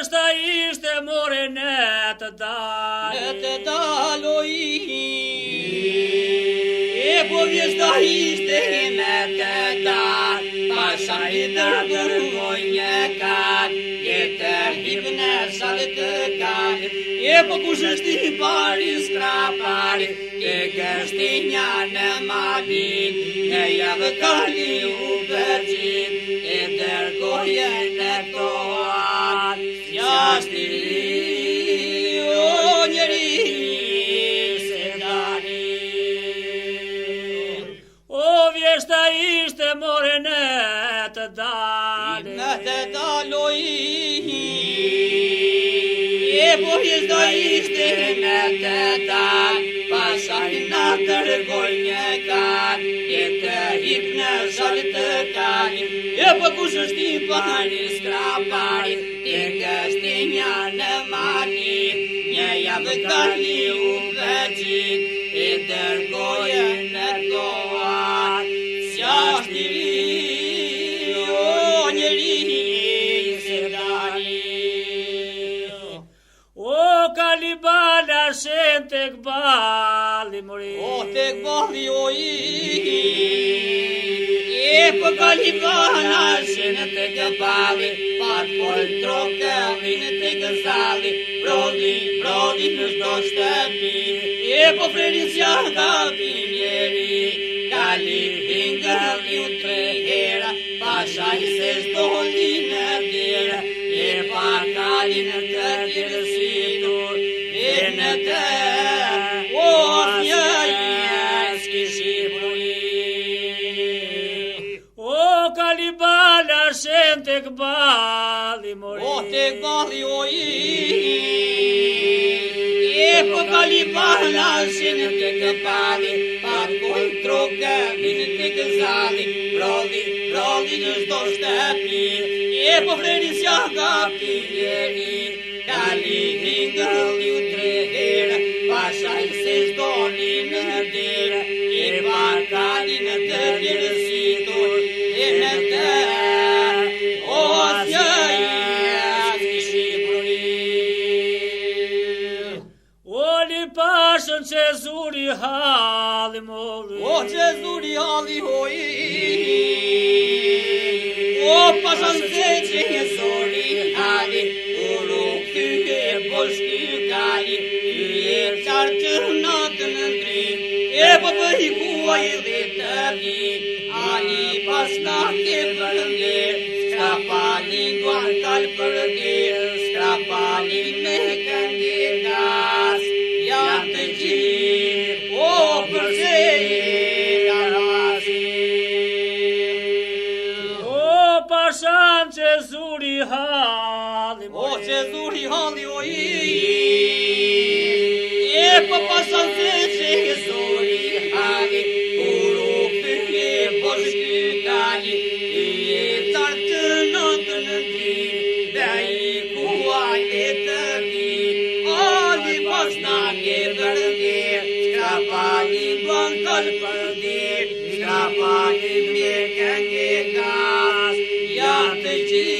vjeshta ishte more në të dalë. Në të daloj, po vjeshta ishte në të dalë. Pasaj dërgoj një katë, jetë hipne salë të kalë. Po kush është i pari skrapari, ke kështi një në malin, në javë kali u përgjit, e dërgoje në toat, jashtiri, o njeri se dali. O vjeshta ishte more në të dalë. Në të daloj, po vjeshta ishte në të dalë. Pasaj në dërgoj një katë, jetë hipne salë të kalë. Po kush është i pari skrapari, ke kështi një në mali, një javë kali u përgjit, e dërgoje në toat, jashtiri, o njeri se dali. O kalibala shen tek bali mori. O tek bali o po kalibala shen tek bali, pat pol trokëllin tek zali, brodi në shdo shtëpi, po frenisja ka pinjeri, kali hingëll ju 3 hera, pasaj se zdoli në dira, pa kalin të tjërësitur, në të njës kishi brujë. O kalibala shen tek bali mori. O tek bali o po kalibala shen tek bali, pat kol trokëllin tek zali, brodi në shdo shtëpi, po frenisja ka pinjeri, kali hingëll ju 3 hera, pasaj se zdoli në dira, pa kalin të tjërësitur, në të njës kishi brujë. O li pashën që zuri halli mori. O që zuri halli hoj, o pasën se që zuri halli, uru këhe poshky kali, këhe qarë që natën në ndrim, po bëhi kuaj dhe të vjit, ali pas në ke përndir, skrapali guan kalë përndir, skrapali me këndir gas, janë të gjithë, o përse Pashan që zuri halli o që zuri halli o po pasan se që zuri halli, uru këhe poshky kali, këhe qarë që natën në ndrim, dhe i kuaj e të vjit, ali pas në ke përndir, skrapali guan kalë përndir, skrapali me kënge gas, janë të gjithë.